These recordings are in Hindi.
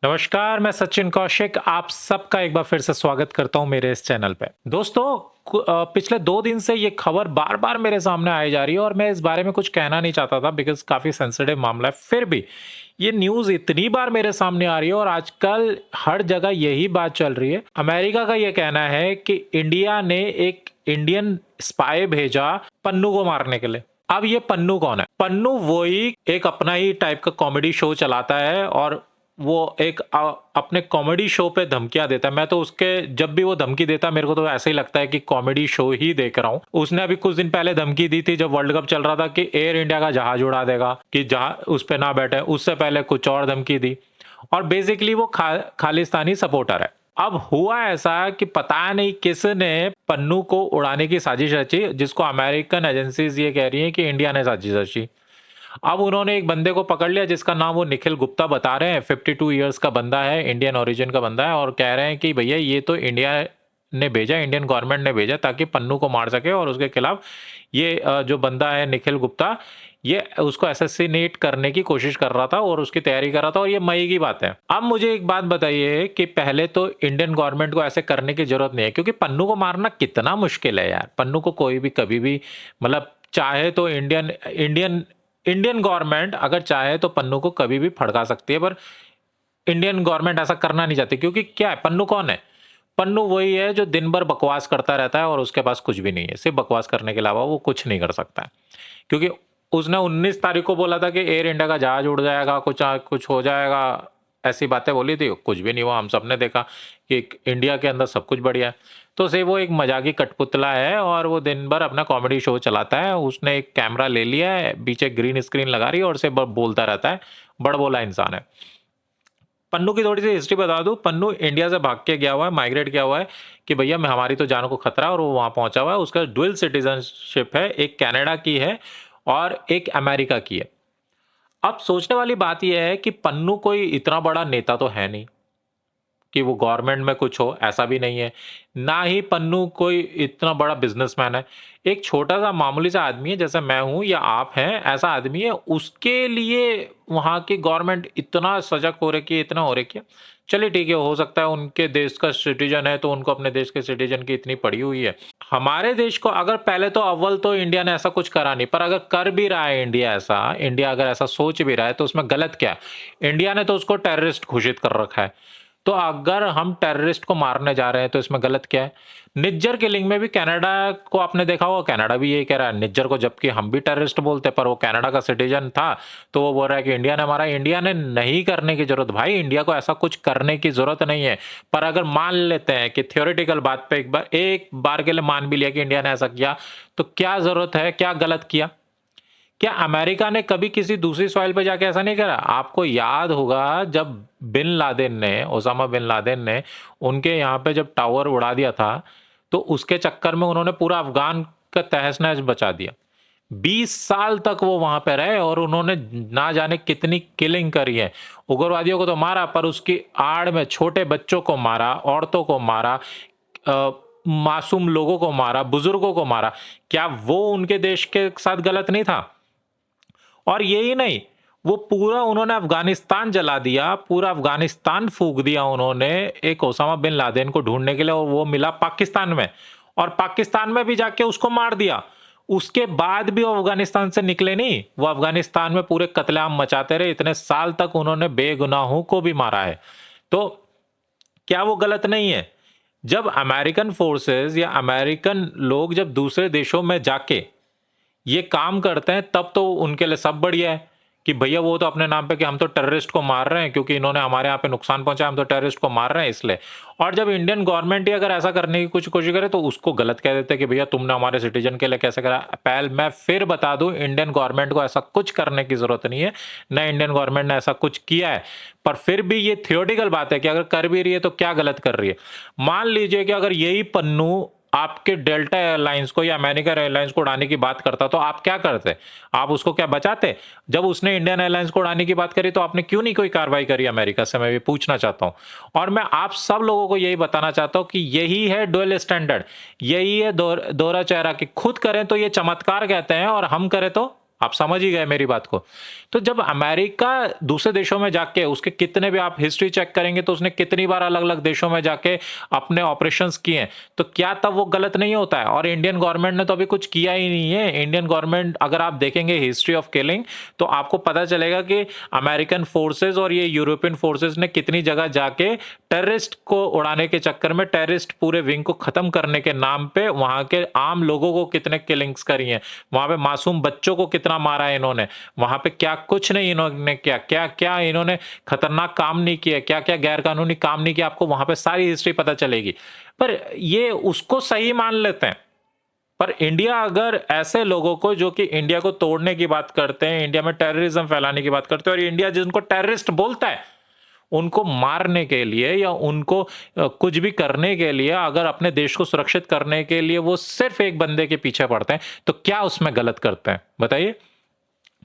नमस्कार, मैं सचिन कौशिक आप सबका एक बार फिर से स्वागत करता हूँ मेरे इस चैनल पे। दोस्तों पिछले 2 दिन से ये खबर बार-बार मेरे सामने आई जा रही है और मैं इस बारे में कुछ कहना नहीं चाहता था बिकॉज़ काफ़ी सेंसिटिव मामला है। फिर भी ये न्यूज़ इतनी बार मेरे सामने आ रही है और आजकल हर जगह यही बात चल रही है। अमेरिका का ये कहना है कि इंडिया ने एक इंडियन स्पाई भेजा पन्नू को मारने के लिए। अब ये पन्नू कौन है? पन्नू वही एक अपना ही टाइप का कॉमेडी शो चलाता है और वो एक अपने कॉमेडी शो पे धमकियाँ देता है। मैं तो उसके जब भी वो धमकी देता है मेरे को तो ऐसा ही लगता है कि कॉमेडी शो ही देख रहा हूँ। उसने अभी कुछ दिन पहले धमकी दी थी जब वर्ल्ड कप चल रहा था कि एयर इंडिया का जहाज उड़ा देगा, कि जहाँ उस पे ना बैठे। उससे पहले कुछ और धमकी दी और बेसिकली वो खालिस्तानी सपोर्टर है। अब हुआ ऐसा कि पता नहीं किसने पन्नू को उड़ाने की साजिश रची, जिसको अमेरिकन एजेंसीज ये कह रही हैं कि इंडिया ने साजिश रची। अब उन्होंने एक बंदे को पकड़ लिया जिसका नाम वो निखिल गुप्ता बता रहे हैं, 52 इयर्स का बंदा है, इंडियन ओरिजिन का बंदा है और कह रहे हैं कि भैया ये तो इंडिया ने भेजा, इंडियन गवर्नमेंट ने भेजा ताकि पन्नू को मार सके और उसके खिलाफ ये जो बंदा है निखिल गुप्ता, ये उसको असैसिनेट करने की कोशिश कर रहा था और उसकी तैयारी कर रहा था और ये मई की बात है। अब मुझे एक बात बताइए कि पहले तो इंडियन गवर्नमेंट को ऐसे करने की ज़रूरत नहीं है क्योंकि पन्नू को मारना कितना मुश्किल है यार। पन्नू को कोई भी कभी भी मतलब चाहे तो इंडियन इंडियन इंडियन गवर्नमेंट अगर चाहे तो पन्नू को कभी भी फड़का सकती है, पर इंडियन गवर्नमेंट ऐसा करना नहीं चाहती क्योंकि क्या है, पन्नू कौन है? पन्नू वही है जो दिन भर बकवास करता रहता है और उसके पास कुछ भी नहीं है, सिर्फ बकवास करने के अलावा वो कुछ नहीं कर सकता है। क्योंकि उसने 19 तारीख को बोला था कि एयर इंडिया का जहाज उड़ जाएगा, कुछ हो जाएगा, ऐसी बातें बोली थी, कुछ भी नहीं हुआ। हम सबने देखा कि इंडिया के अंदर सब कुछ बढ़िया है। तो सिर्फ वो एक मजाकी कठपुतला है और वो दिन भर अपना कॉमेडी शो चलाता है। उसने एक कैमरा ले लिया है, पीछे ग्रीन स्क्रीन लगा रही है और सिर्फ बोलता रहता है, बड़बोला इंसान है। पन्नू की थोड़ी-सी हिस्ट्री बता दूँ, पन्नू इंडिया से भाग के गया हुआ है, माइग्रेट किया हुआ है कि भैया मैं हमारी तो जान को खतरा है और वो वहाँ पहुँचा हुआ है। उसका डुअल सिटिज़नशिप है, एक कनाडा की है और एक अमेरिका की है। अब सोचने वाली बात ये है कि पन्नू कोई इतना बड़ा नेता तो है नहीं कि वो गवर्नमेंट में कुछ हो, ऐसा भी नहीं है। ना ही पन्नू कोई इतना बड़ा बिज़नेसमैन है। एक छोटा-सा मामूली-सा आदमी है, जैसे मैं हूँ या आप हैं, ऐसा आदमी है। उसके लिए वहाँ की गवर्नमेंट इतना सजग हो रखी है, इतना हो रखी है। चलिए ठीक है, हो सकता है उनके देश का सिटीज़न है, तो उनको अपने देश के सिटीज़न की इतनी पड़ी हुई है। हमारे देश को अगर पहले तो अव्वल तो इंडिया ने ऐसा कुछ करा नहीं, पर अगर कर भी रहा है इंडिया ऐसा, इंडिया अगर ऐसा सोच भी रहा है, तो उसमें गलत क्या है? इंडिया ने तो उसको टेररिस्ट घोषित कर रखा है। तो अगर हम टेररिस्ट को मारने जा रहे हैं तो इसमें गलत क्या है? निज्जर किलिंग में भी कनाडा को आपने देखा होगा, कनाडा भी यही कह रहा है निज्जर को, जबकि हम भी टेररिस्ट बोलते हैं, पर वो कनाडा का सिटीजन था, तो वो बोल रहा है कि इंडिया ने मारा। इंडिया ने नहीं करने की ज़रूरत, भाई इंडिया को ऐसा कुछ करने की ज़रूरत नहीं है। पर अगर मान लेते हैं कि थ्योरेटिकल बात पे एक बार के लिए मान भी लिया कि इंडिया ने ऐसा किया, तो क्या ज़रूरत है, क्या गलत किया? क्या अमेरिका ने कभी किसी दूसरी सॉइल पे जाके ऐसा नहीं करा? आपको याद होगा जब बिन लादेन ने, ओसामा बिन लादेन ने उनके यहाँ पे जब टावर उड़ा दिया था, तो उसके चक्कर में उन्होंने पूरा अफ़गान का तहस-नहस बचा दिया। 20 साल तक वो वहाँ पे रहे और उन्होंने ना जाने कितनी किलिंग करी है। उग्रवादियों को तो मारा, पर उसकी आड़ में छोटे बच्चों को मारा, औरतों को मारा, मासूम लोगों को मारा, बुजुर्गों को मारा। क्या वो उनके देश के साथ गलत नहीं था? और यही नहीं, वो पूरा उन्होंने अफ़गानिस्तान जला दिया, पूरा अफ़गानिस्तान फूँक दिया उन्होंने एक ओसामा बिन लादेन को ढूँढने के लिए और वो मिला पाकिस्तान में और पाकिस्तान में भी जाके उसको मार दिया। उसके बाद भी वो अफ़गानिस्तान से निकले नहीं, वो अफ़गानिस्तान में पूरे कत्लेआम मचाते रहे, इतने साल तक उन्होंने बेगुनाहों को भी मारा है। तो क्या वो गलत नहीं है? जब अमेरिकन फ़ोर्सेस या अमेरिकन लोग जब दूसरे देशों में जाके ये काम करते हैं तब तो उनके लिए सब बढ़िया है कि भैया वो तो अपने नाम पे कि हम तो टेररिस्ट को मार रहे हैं क्योंकि इन्होंने हमारे यहाँ पे नुकसान पहुंचाया, हम तो टेररिस्ट को मार रहे हैं इसलिए। और जब इंडियन गवर्नमेंट ही अगर ऐसा करने की कुछ कोशिश करे तो उसको गलत कह देते हैं कि भैया तुमने हमारे सिटीजन के लिए कैसे करा। पहल मैं फिर बता दूं, इंडियन गवर्नमेंट को ऐसा कुछ करने की जरूरत नहीं है, न इंडियन गवर्नमेंट ने ऐसा कुछ किया है। पर फिर भी ये थियोरेटिकल बात है कि अगर कर भी रही है तो क्या गलत कर रही है। मान लीजिए कि अगर यही पन्नू आपके डेल्टा एयरलाइंस को या अमेरिकन एयरलाइंस को उड़ाने की बात करता तो आप क्या करते? आप उसको क्या बचाते? जब उसने इंडियन एयरलाइंस को उड़ाने की बात करी तो आपने क्यों नहीं कोई कार्रवाई करी अमेरिका से? मैं भी पूछना चाहता हूं। और मैं आप सब लोगों को यही बताना चाहता हूं कि यही है डुअल स्टैंडर्ड, यही है दोहरा चेहरा कि खुद करें तो ये चमत्कार कहते हैं और हम करें तो आप समझ ही गए मेरी बात को। तो जब अमेरिका दूसरे देशों में जाके उसके कितने भी आप हिस्ट्री चेक करेंगे तो उसने कितनी बार अलग-अलग देशों में जाके अपने ऑपरेशंस किए हैं, तो क्या तब वो गलत नहीं होता है? और इंडियन गवर्नमेंट ने तो अभी कुछ किया ही नहीं है। इंडियन गवर्नमेंट अगर आप देखेंगे हिस्ट्री ऑफ किलिंग तो आपको पता चलेगा कि अमेरिकन फोर्सेस और ये यूरोपियन फोर्सेस ने कितनी जगह जाके टेररिस्ट को उड़ाने के चक्कर में टेररिस्ट पूरे विंग को खत्म करने के नाम पे वहां के आम लोगों को कितने किलिंग्स करी हैं, वहां पे मासूम बच्चों को कितना मारा है इन्होंने, वहां पे क्या कुछ नहीं इन्होंने किया, क्या क्या इन्होंने खतरनाक काम नहीं किया, क्या क्या गैर कानूनी काम नहीं किया, आपको वहां पे सारी हिस्ट्री पता चलेगी। पर ये उसको सही मान लेते हैं। पर इंडिया अगर ऐसे लोगों को जो कि इंडिया को तोड़ने की बात करते हैं, इंडिया में टेररिज्म फैलाने की बात करते हैं और इंडिया जिनको टेररिस्ट बोलता है, उनको मारने के लिए या उनको कुछ भी करने के लिए अगर अपने देश को सुरक्षित करने के लिए वो सिर्फ एक बंदे के पीछे पड़ते हैं, तो क्या उसमें गलत करते हैं? बताइए?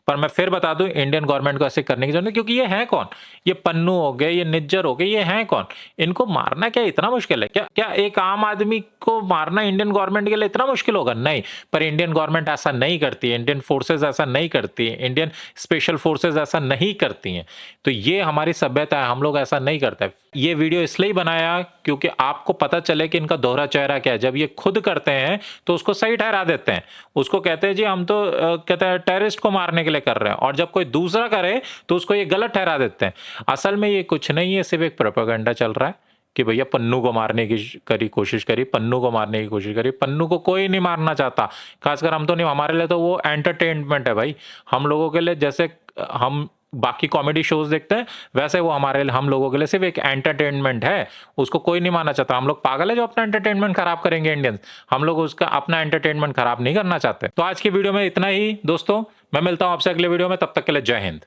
पर मैं फिर बता दूं इंडियन गवर्नमेंट को ऐसे करने की जरूरत नहीं, क्योंकि ये हैं कौन? ये पन्नू हो गए, ये निज्जर हो गए, ये हैं कौन? इनको मारना क्या इतना मुश्किल है? क्या क्या एक आम आदमी को मारना इंडियन गवर्नमेंट के लिए इतना मुश्किल होगा? नहीं। पर इंडियन गवर्नमेंट ऐसा नहीं करती है, इंडियन फोर्सेस ऐसा नहीं करती है, इंडियन स्पेशल फोर्सेस ऐसा नहीं करती हैं। तो ये हमारी सभ्यता है, हम लोग ऐसा नहीं करते। ये वीडियो इसलिए बनाया क्योंकि आपको पता चले कि इनका दोहरा चेहरा क्या है। जब ये खुद करते हैं तो उसको सही ठहरा देते हैं, उसको कहते हैं जी हम तो कहते हैं टेररिस्ट को मारने के लिए कर रहे हैं, और जब कोई दूसरा करे तो उसको ये गलत ठहरा देते हैं। असल में ये कुछ नहीं है, सिर्फ एक प्रोपेगेंडा चल रहा है कि भैया पन्नू को मारने की कोशिश करी, पन्नू को मारने की कोशिश करी। पन्नू को कोई नहीं मारना चाहता, खासकर हम तो नहीं। हमारे लिए तो वो एंटरटेनमेंट है भाई। हम लोगों के लिए जैसे हम बाकी कॉमेडी शोज़ देखते हैं, वैसे वो हमारे लिए हम लोगों के लिए सिर्फ एक एंटरटेनमेंट है। उसको कोई नहीं मानना चाहता। हम लोग पागल है जो अपना एंटरटेनमेंट खराब करेंगे इंडियंस। हम लोग उसका अपना एंटरटेनमेंट खराब नहीं करना चाहते। तो आज की वीडियो में इतना ही दोस्तों। मैं मिलता हूँ आपसे अगले वीडियो में, तब तक के लिए जय हिंद।